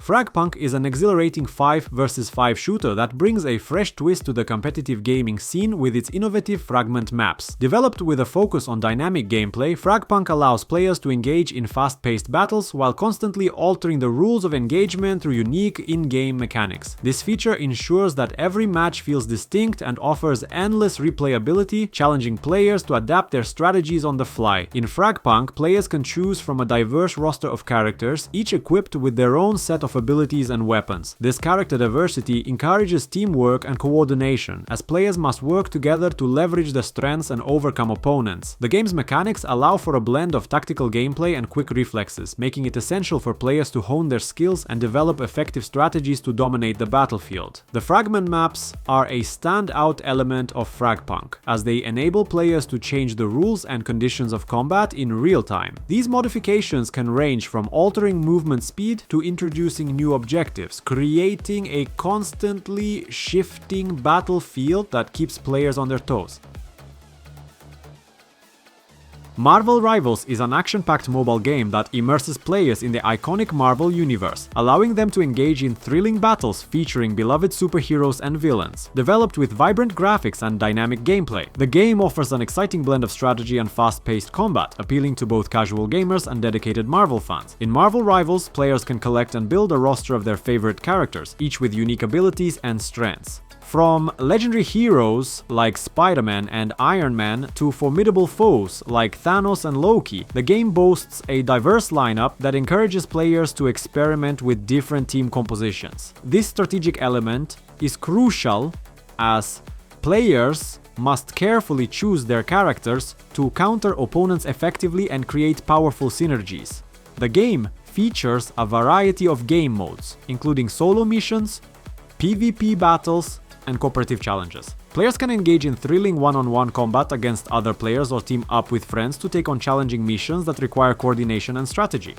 FragPunk is an exhilarating 5 vs 5 shooter that brings a fresh twist to the competitive gaming scene with its innovative fragment maps. Developed with a focus on dynamic gameplay, FragPunk allows players to engage in fast-paced battles while constantly altering the rules of engagement through unique in-game mechanics. This feature ensures that every match feels distinct and offers endless replayability, challenging players to adapt their strategies on the fly. In FragPunk, players can choose from a diverse roster of characters, each equipped with their own set of abilities and weapons. This character diversity encourages teamwork and coordination, as players must work together to leverage their strengths and overcome opponents. The game's mechanics allow for a blend of tactical gameplay and quick reflexes, making it essential for players to hone their skills and develop effective strategies to dominate the battlefield. The fragment maps are a standout element of FragPunk, as they enable players to change the rules and conditions of combat in real time. These modifications can range from altering movement speed to introducing new objectives, creating a constantly shifting battlefield that keeps players on their toes. Marvel Rivals is an action-packed mobile game that immerses players in the iconic Marvel universe, allowing them to engage in thrilling battles featuring beloved superheroes and villains. Developed with vibrant graphics and dynamic gameplay, the game offers an exciting blend of strategy and fast-paced combat, appealing to both casual gamers and dedicated Marvel fans. In Marvel Rivals, players can collect and build a roster of their favorite characters, each with unique abilities and strengths. From legendary heroes like Spider-Man and Iron Man to formidable foes like Thanos and Loki, the game boasts a diverse lineup that encourages players to experiment with different team compositions. This strategic element is crucial as players must carefully choose their characters to counter opponents effectively and create powerful synergies. The game features a variety of game modes, including solo missions, PvP battles, and cooperative challenges. Players can engage in thrilling one-on-one combat against other players or team up with friends to take on challenging missions that require coordination and strategy.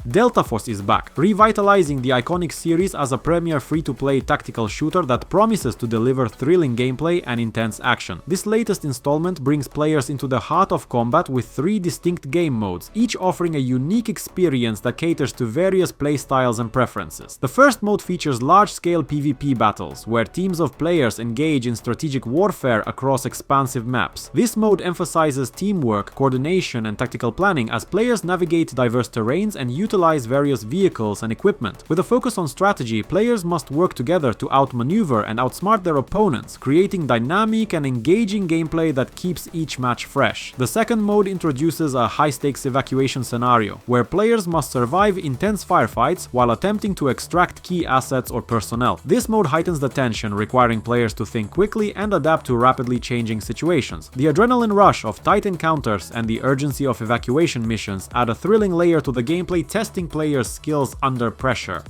Delta Force is back, revitalizing the iconic series as a premier free-to-play tactical shooter that promises to deliver thrilling gameplay and intense action. This latest installment brings players into the heart of combat with 3 distinct game modes, each offering a unique experience that caters to various playstyles and preferences. The first mode features large-scale PvP battles, where teams of players engage in strategic warfare across expansive maps. This mode emphasizes teamwork, coordination, and tactical planning as players navigate diverse terrains and utilize various vehicles and equipment. With a focus on strategy, players must work together to outmaneuver and outsmart their opponents, creating dynamic and engaging gameplay that keeps each match fresh. The second mode introduces a high-stakes evacuation scenario, where players must survive intense firefights while attempting to extract key assets or personnel. This mode heightens the tension, requiring players to think quickly and adapt to rapidly changing situations. The adrenaline rush of tight encounters and the urgency of evacuation missions add a thrilling layer to the gameplay, testing players' skills under pressure.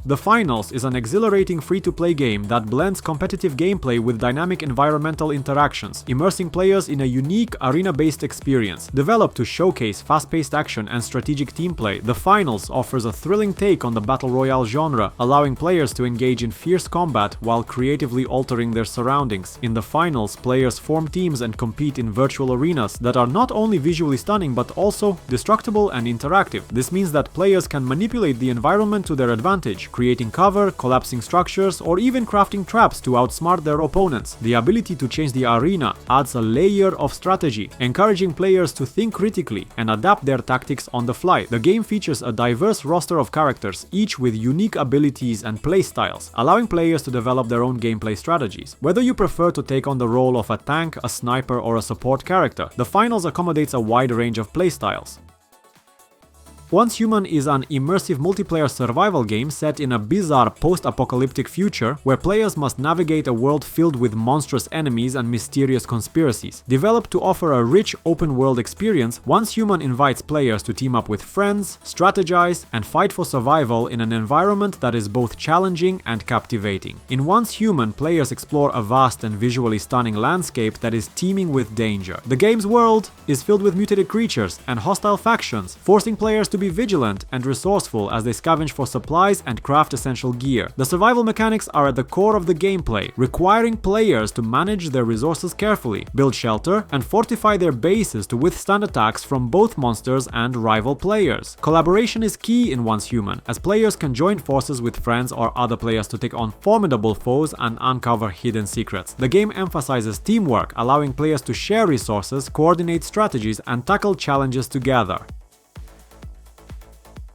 The Finals is an exhilarating free-to-play game that blends competitive gameplay with dynamic environmental interactions, immersing players in a unique arena-based experience. Developed to showcase fast-paced action and strategic team play, The Finals offers a thrilling take on the battle royale genre, allowing players to engage in fierce combat while creatively altering their surroundings. In The Finals, players form teams and compete in virtual arenas that are not only visually stunning but also destructible and interactive. This means that players can manipulate the environment to their advantage, creating cover, collapsing structures, or even crafting traps to outsmart their opponents. The ability to change the arena adds a layer of strategy, encouraging players to think critically and adapt their tactics on the fly. The game features a diverse roster of characters, each with unique abilities and playstyles, allowing players to develop their own gameplay strategies. Whether you prefer to take on the role of a tank, a sniper, or a support character, The Finals accommodates a wide range of playstyles. Once Human is an immersive multiplayer survival game set in a bizarre post-apocalyptic future where players must navigate a world filled with monstrous enemies and mysterious conspiracies. Developed to offer a rich open-world experience, Once Human invites players to team up with friends, strategize, and fight for survival in an environment that is both challenging and captivating. In Once Human, players explore a vast and visually stunning landscape that is teeming with danger. The game's world is filled with mutated creatures and hostile factions, forcing players to to be vigilant and resourceful as they scavenge for supplies and craft essential gear. The survival mechanics are at the core of the gameplay, requiring players to manage their resources carefully, build shelter, and fortify their bases to withstand attacks from both monsters and rival players. Collaboration is key in Once Human, as players can join forces with friends or other players to take on formidable foes and uncover hidden secrets. The game emphasizes teamwork, allowing players to share resources, coordinate strategies, and tackle challenges together.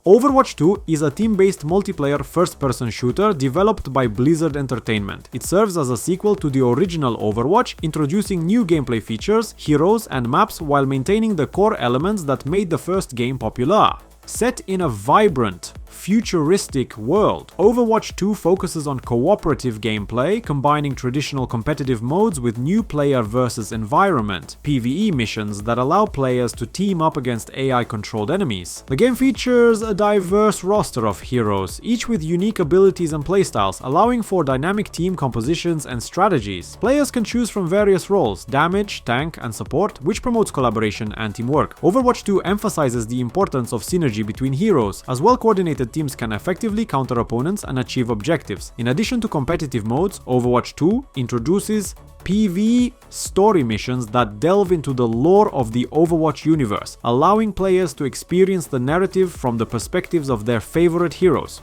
Overwatch 2 is a team-based multiplayer first-person shooter developed by Blizzard Entertainment. It serves as a sequel to the original Overwatch, introducing new gameplay features, heroes, and maps while maintaining the core elements that made the first game popular. Set in a vibrant, futuristic world, Overwatch 2 focuses on cooperative gameplay, combining traditional competitive modes with new player versus environment (PvE) missions that allow players to team up against AI-controlled enemies. The game features a diverse roster of heroes, each with unique abilities and playstyles, allowing for dynamic team compositions and strategies. Players can choose from various roles: damage, tank, and support, which promotes collaboration and teamwork. Overwatch 2 emphasizes the importance of synergy between heroes, as well-coordinated teams can effectively counter opponents and achieve objectives. In addition to competitive modes, Overwatch 2 introduces PvE story missions that delve into the lore of the Overwatch universe, allowing players to experience the narrative from the perspectives of their favorite heroes.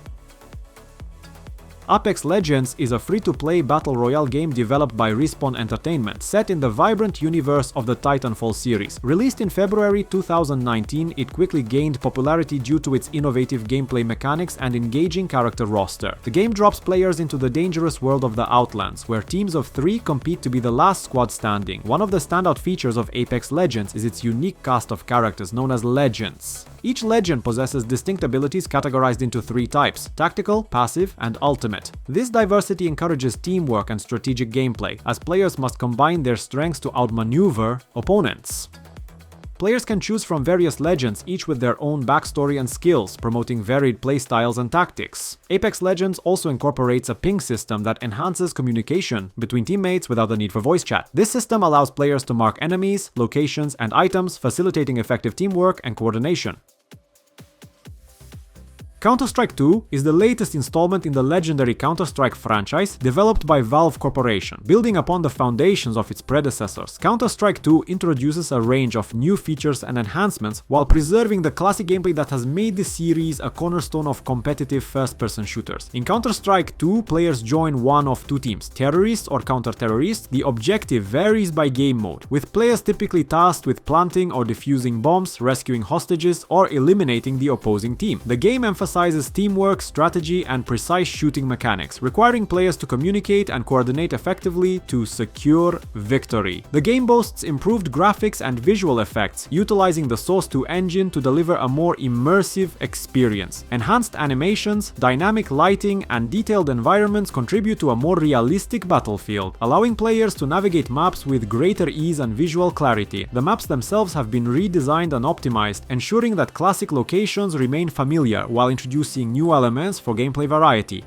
Apex Legends is a free-to-play battle royale game developed by Respawn Entertainment, set in the vibrant universe of the Titanfall series. Released in February 2019, it quickly gained popularity due to its innovative gameplay mechanics and engaging character roster. The game drops players into the dangerous world of the Outlands, where teams of 3 compete to be the last squad standing. One of the standout features of Apex Legends is its unique cast of characters known as Legends. Each legend possesses distinct abilities categorized into 3 types: tactical, passive, and ultimate. This diversity encourages teamwork and strategic gameplay, as players must combine their strengths to outmaneuver opponents. Players can choose from various legends, each with their own backstory and skills, promoting varied playstyles and tactics. Apex Legends also incorporates a ping system that enhances communication between teammates without the need for voice chat. This system allows players to mark enemies, locations, and items, facilitating effective teamwork and coordination. Counter-Strike 2 is the latest installment in the legendary Counter-Strike franchise developed by Valve Corporation. Building upon the foundations of its predecessors, Counter-Strike 2 introduces a range of new features and enhancements while preserving the classic gameplay that has made the series a cornerstone of competitive first-person shooters. In Counter-Strike 2, players join one of 2 teams, terrorists or counter-terrorists. The objective varies by game mode, with players typically tasked with planting or defusing bombs, rescuing hostages, or eliminating the opposing team. The game emphasizes teamwork, strategy, and precise shooting mechanics, requiring players to communicate and coordinate effectively to secure victory. The game boasts improved graphics and visual effects, utilizing the Source 2 engine to deliver a more immersive experience. Enhanced animations, dynamic lighting, and detailed environments contribute to a more realistic battlefield, allowing players to navigate maps with greater ease and visual clarity. The maps themselves have been redesigned and optimized, ensuring that classic locations remain familiar while introducing new elements for gameplay variety.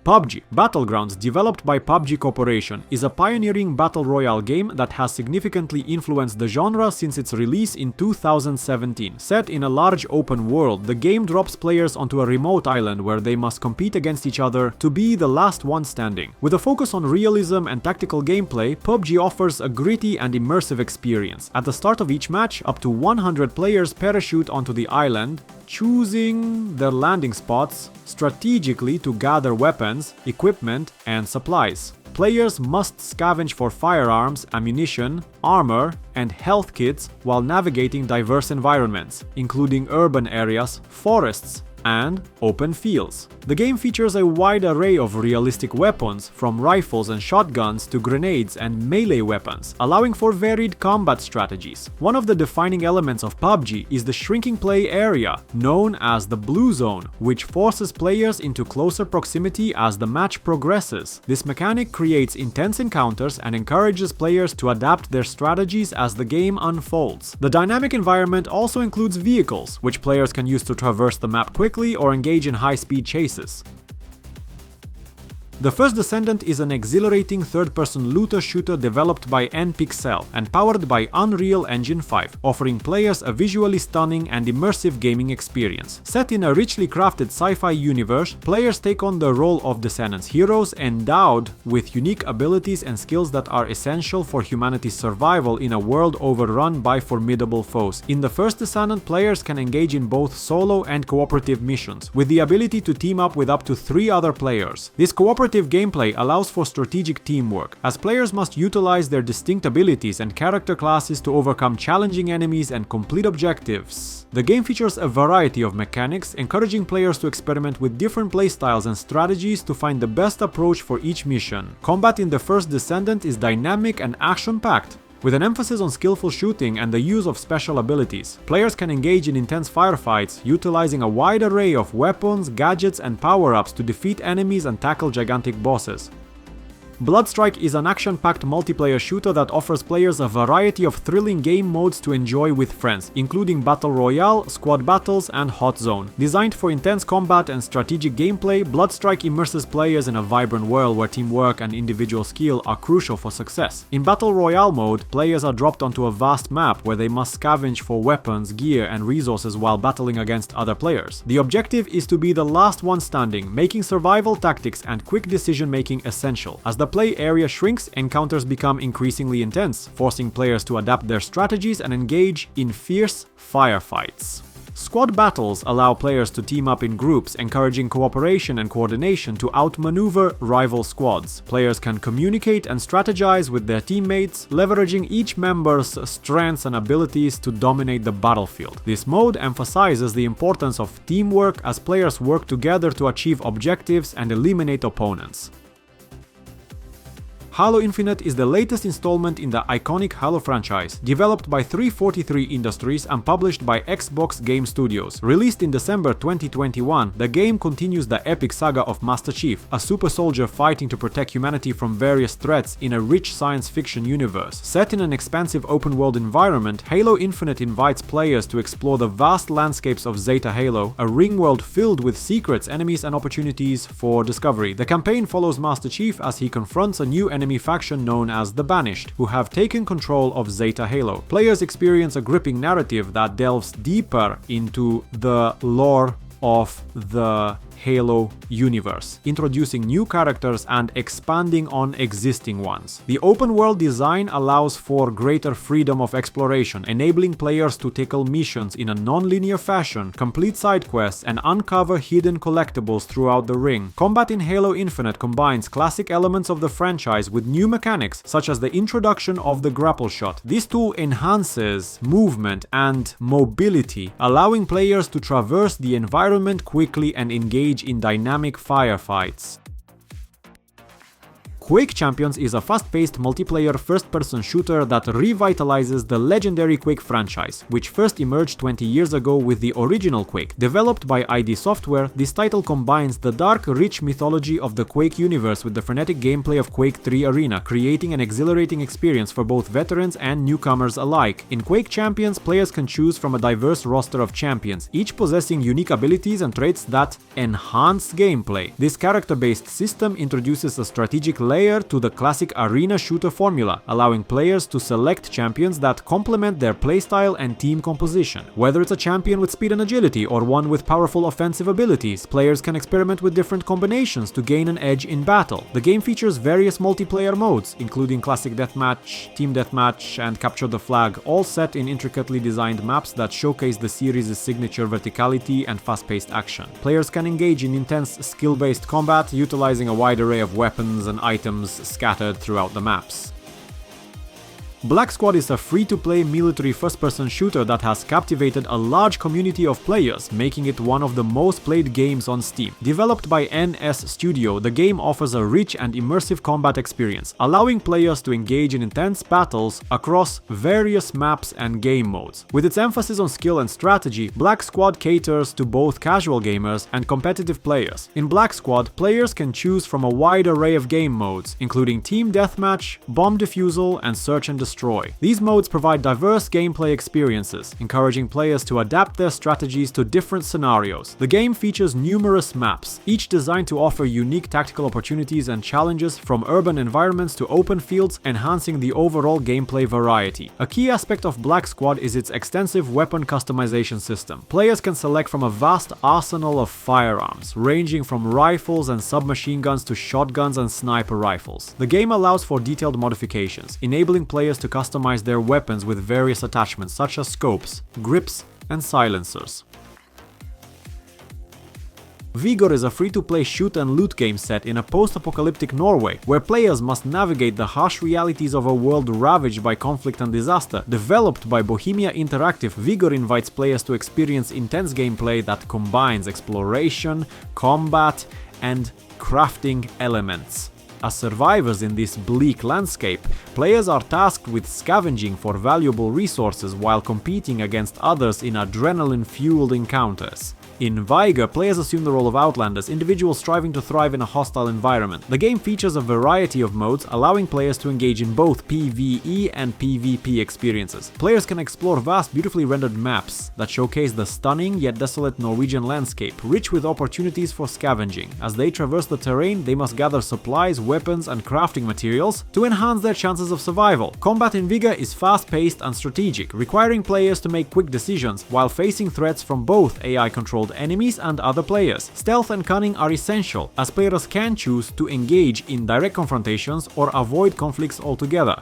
PUBG Battlegrounds, developed by PUBG Corporation, is a pioneering battle royale game that has significantly influenced the genre since its release in 2017. Set in a large open world, the game drops players onto a remote island where they must compete against each other to be the last one standing. With a focus on realism and tactical gameplay, PUBG offers a gritty and immersive experience. At the start of each match, up to 100 players parachute onto the island, choosing their landing spots strategically to gather weapons, equipment, and supplies. Players must scavenge for firearms, ammunition, armor, and health kits while navigating diverse environments, including urban areas, forests, and open fields. The game features a wide array of realistic weapons, from rifles and shotguns to grenades and melee weapons, allowing for varied combat strategies. One of the defining elements of PUBG is the shrinking play area, known as the Blue Zone, which forces players into closer proximity as the match progresses. This mechanic creates intense encounters and encourages players to adapt their strategies as the game unfolds. The dynamic environment also includes vehicles, which players can use to traverse the map quickly or engage in high-speed chases. The First Descendant is an exhilarating third-person looter shooter developed by NPixel and powered by Unreal Engine 5, offering players a visually stunning and immersive gaming experience. Set in a richly crafted sci-fi universe, players take on the role of Descendants, heroes endowed with unique abilities and skills that are essential for humanity's survival in a world overrun by formidable foes. In the First Descendant, players can engage in both solo and cooperative missions, with the ability to team up with up to 3 other players. This cooperative gameplay allows for strategic teamwork, as players must utilize their distinct abilities and character classes to overcome challenging enemies and complete objectives. The game features a variety of mechanics, encouraging players to experiment with different playstyles and strategies to find the best approach for each mission. Combat in the First Descendant is dynamic and action-packed, with an emphasis on skillful shooting and the use of special abilities. Players can engage in intense firefights, utilizing a wide array of weapons, gadgets, and power-ups to defeat enemies and tackle gigantic bosses. Bloodstrike is an action-packed multiplayer shooter that offers players a variety of thrilling game modes to enjoy with friends, including Battle Royale, Squad Battles, and Hot Zone. Designed for intense combat and strategic gameplay, Bloodstrike immerses players in a vibrant world where teamwork and individual skill are crucial for success. In Battle Royale mode, players are dropped onto a vast map where they must scavenge for weapons, gear, and resources while battling against other players. The objective is to be the last one standing, making survival tactics and quick decision-making essential. As the play area shrinks, encounters become increasingly intense, forcing players to adapt their strategies and engage in fierce firefights. Squad battles allow players to team up in groups, encouraging cooperation and coordination to outmaneuver rival squads. Players can communicate and strategize with their teammates, leveraging each member's strengths and abilities to dominate the battlefield. This mode emphasizes the importance of teamwork as players work together to achieve objectives and eliminate opponents. Halo Infinite is the latest installment in the iconic Halo franchise, developed by 343 Industries and published by Xbox Game Studios. Released in December 2021, the game continues the epic saga of Master Chief, a super soldier fighting to protect humanity from various threats in a rich science fiction universe. Set in an expansive open-world environment, Halo Infinite invites players to explore the vast landscapes of Zeta Halo, a ring world filled with secrets, enemies, and opportunities for discovery. The campaign follows Master Chief as he confronts a new enemy faction known as the Banished, who have taken control of Zeta Halo. Players experience a gripping narrative that delves deeper into the lore of the Halo universe, introducing new characters and expanding on existing ones. The open world design allows for greater freedom of exploration, enabling players to tackle missions in a non-linear fashion, complete side quests, and uncover hidden collectibles throughout the ring. Combat in Halo Infinite combines classic elements of the franchise with new mechanics, such as the introduction of the grapple shot. This tool enhances movement and mobility, allowing players to traverse the environment quickly and engage in dynamic firefights. Quake Champions is a fast-paced multiplayer first-person shooter that revitalizes the legendary Quake franchise, which first emerged 20 years ago with the original Quake. Developed by ID Software, this title combines the dark, rich mythology of the Quake universe with the frenetic gameplay of Quake 3 Arena, creating an exhilarating experience for both veterans and newcomers alike. In Quake Champions, players can choose from a diverse roster of champions, each possessing unique abilities and traits that enhance gameplay. This character-based system introduces a strategic layer to the classic arena shooter formula, allowing players to select champions that complement their playstyle and team composition. Whether it's a champion with speed and agility or one with powerful offensive abilities, players can experiment with different combinations to gain an edge in battle. The game features various multiplayer modes, including classic deathmatch, team deathmatch, and capture the flag, all set in intricately designed maps that showcase the series' signature verticality and fast-paced action. Players can engage in intense skill-based combat, utilizing a wide array of weapons and items scattered throughout the maps. Black Squad is a free-to-play military first-person shooter that has captivated a large community of players, making it one of the most played games on Steam. Developed by NS Studio, the game offers a rich and immersive combat experience, allowing players to engage in intense battles across various maps and game modes. With its emphasis on skill and strategy, Black Squad caters to both casual gamers and competitive players. In Black Squad, players can choose from a wide array of game modes, including team deathmatch, bomb defusal, and search and destroy. destroy. These modes provide diverse gameplay experiences, encouraging players to adapt their strategies to different scenarios. The game features numerous maps, each designed to offer unique tactical opportunities and challenges, from urban environments to open fields, enhancing the overall gameplay variety. A key aspect of Black Squad is its extensive weapon customization system. Players can select from a vast arsenal of firearms, ranging from rifles and submachine guns to shotguns and sniper rifles. The game allows for detailed modifications, enabling players to customize their weapons with various attachments such as scopes, grips, and silencers. Vigor is a free-to-play shoot and loot game set in a post-apocalyptic Norway, where players must navigate the harsh realities of a world ravaged by conflict and disaster. Developed by Bohemia Interactive, Vigor invites players to experience intense gameplay that combines exploration, combat, and crafting elements. As survivors in this bleak landscape, players are tasked with scavenging for valuable resources while competing against others in adrenaline-fueled encounters. In Vigor, players assume the role of outlanders, individuals striving to thrive in a hostile environment. The game features a variety of modes, allowing players to engage in both PvE and PvP experiences. Players can explore vast, beautifully rendered maps that showcase the stunning yet desolate Norwegian landscape, rich with opportunities for scavenging. As they traverse the terrain, they must gather supplies, weapons, and crafting materials to enhance their chances of survival. Combat in Vigor is fast-paced and strategic, requiring players to make quick decisions while facing threats from both AI-controlled enemies and other players. Stealth and cunning are essential, as players can choose to engage in direct confrontations or avoid conflicts altogether.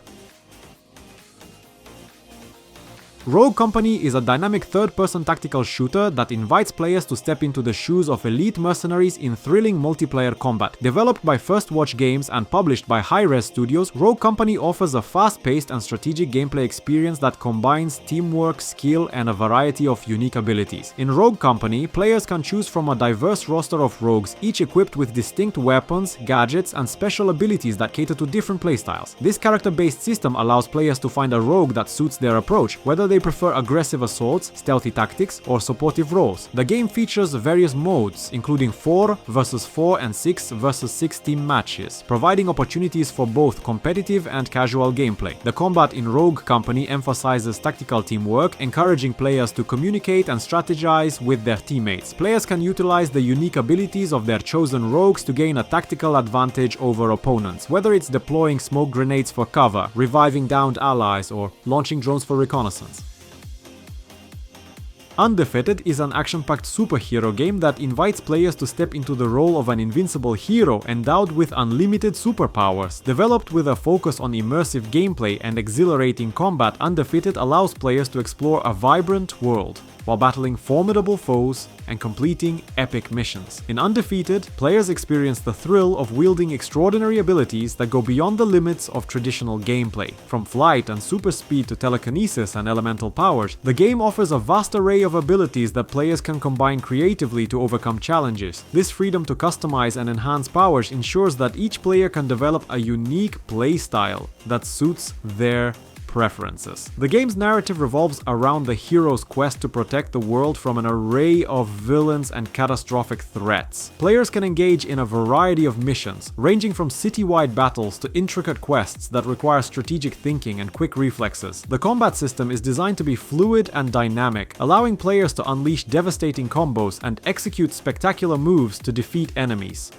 Rogue Company is a dynamic third-person tactical shooter that invites players to step into the shoes of elite mercenaries in thrilling multiplayer combat. Developed by First Watch Games and published by Hi-Res Studios, Rogue Company offers a fast-paced and strategic gameplay experience that combines teamwork, skill, and a variety of unique abilities. In Rogue Company, players can choose from a diverse roster of rogues, each equipped with distinct weapons, gadgets, and special abilities that cater to different playstyles. This character-based system allows players to find a rogue that suits their approach, whether they prefer aggressive assaults, stealthy tactics, or supportive roles. The game features various modes, including 4 vs 4 and 6 vs 6 team matches, providing opportunities for both competitive and casual gameplay. The combat in Rogue Company emphasizes tactical teamwork, encouraging players to communicate and strategize with their teammates. Players can utilize the unique abilities of their chosen rogues to gain a tactical advantage over opponents, whether it's deploying smoke grenades for cover, reviving downed allies, or launching drones for reconnaissance. Undefeated is an action-packed superhero game that invites players to step into the role of an invincible hero endowed with unlimited superpowers. Developed with a focus on immersive gameplay and exhilarating combat, Undefeated allows players to explore a vibrant world while battling formidable foes and completing epic missions. In Undefeated, players experience the thrill of wielding extraordinary abilities that go beyond the limits of traditional gameplay. From flight and super speed to telekinesis and elemental powers, the game offers a vast array of abilities that players can combine creatively to overcome challenges. This freedom to customize and enhance powers ensures that each player can develop a unique playstyle that suits their preferences. The game's narrative revolves around the hero's quest to protect the world from an array of villains and catastrophic threats. Players can engage in a variety of missions, ranging from city-wide battles to intricate quests that require strategic thinking and quick reflexes. The combat system is designed to be fluid and dynamic, allowing players to unleash devastating combos and execute spectacular moves to defeat enemies.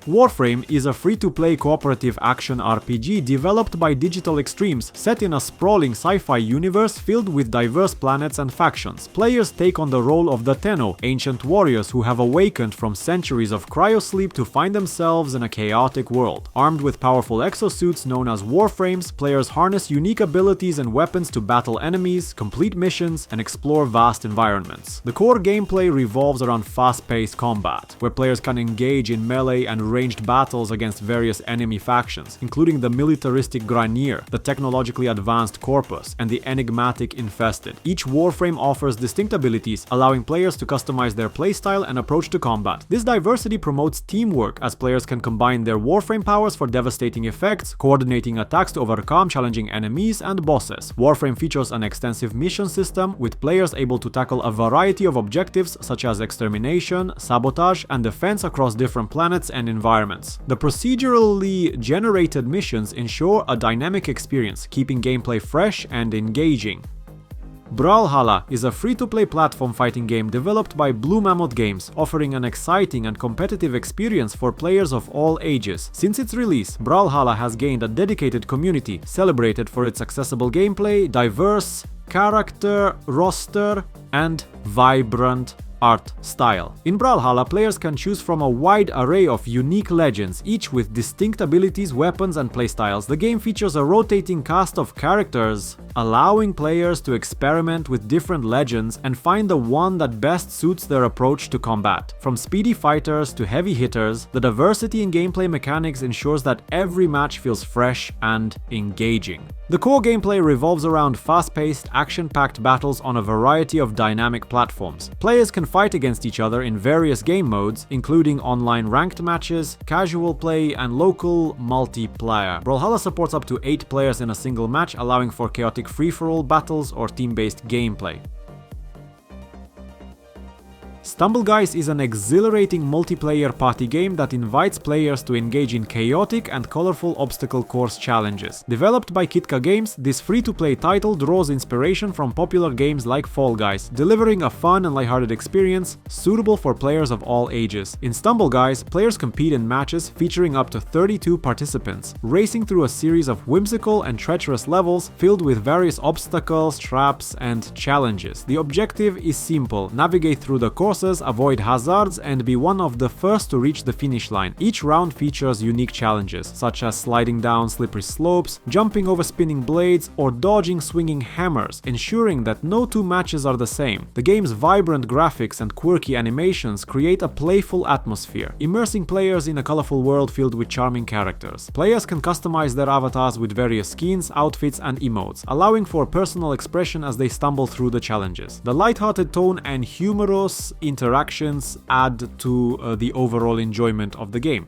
Warframe is a free-to-play cooperative action RPG developed by Digital Extremes, set in a sprawling sci-fi universe filled with diverse planets and factions. Players take on the role of the Tenno, ancient warriors who have awakened from centuries of cryosleep to find themselves in a chaotic world. Armed with powerful exosuits known as Warframes, players harness unique abilities and weapons to battle enemies, complete missions, and explore vast environments. The core gameplay revolves around fast-paced combat, where players can engage in melee and ranged battles against various enemy factions, including the militaristic Granier, the technologically advanced Corpus, and the enigmatic Infested. Each Warframe offers distinct abilities, allowing players to customize their playstyle and approach to combat. This diversity promotes teamwork, as players can combine their Warframe powers for devastating effects, coordinating attacks to overcome challenging enemies and bosses. Warframe features an extensive mission system, with players able to tackle a variety of objectives such as extermination, sabotage, and defense across different planets and environments. environments. The procedurally generated missions ensure a dynamic experience, keeping gameplay fresh and engaging. Brawlhalla is a free-to-play platform fighting game developed by Blue Mammoth Games, offering an exciting and competitive experience for players of all ages. Since its release, Brawlhalla has gained a dedicated community, celebrated for its accessible gameplay, diverse character roster, and vibrant art style. In Brawlhalla, players can choose from a wide array of unique legends, each with distinct abilities, weapons, and playstyles. The game features a rotating cast of characters, allowing players to experiment with different legends and find the one that best suits their approach to combat. From speedy fighters to heavy hitters, the diversity in gameplay mechanics ensures that every match feels fresh and engaging. The core gameplay revolves around fast-paced, action-packed battles on a variety of dynamic platforms. Players can fight against each other in various game modes, including online ranked matches, casual play, and local multiplayer. Brawlhalla supports up to 8 players in a single match, allowing for chaotic free-for-all battles or team-based gameplay. Stumble Guys is an exhilarating multiplayer party game that invites players to engage in chaotic and colorful obstacle course challenges. Developed by Kitka Games, this free-to-play title draws inspiration from popular games like Fall Guys, delivering a fun and lighthearted experience suitable for players of all ages. In Stumble Guys, players compete in matches featuring up to 32 participants, racing through a series of whimsical and treacherous levels filled with various obstacles, traps, and challenges. The objective is simple: navigate through the course, avoid hazards, and be one of the first to reach the finish line. Each round features unique challenges, such as sliding down slippery slopes, jumping over spinning blades, or dodging swinging hammers, ensuring that no two matches are the same. The game's vibrant graphics and quirky animations create a playful atmosphere, immersing players in a colorful world filled with charming characters. Players can customize their avatars with various skins, outfits, and emotes, allowing for personal expression as they stumble through the challenges. The lighthearted tone and humorous interactions add to the overall enjoyment of the game.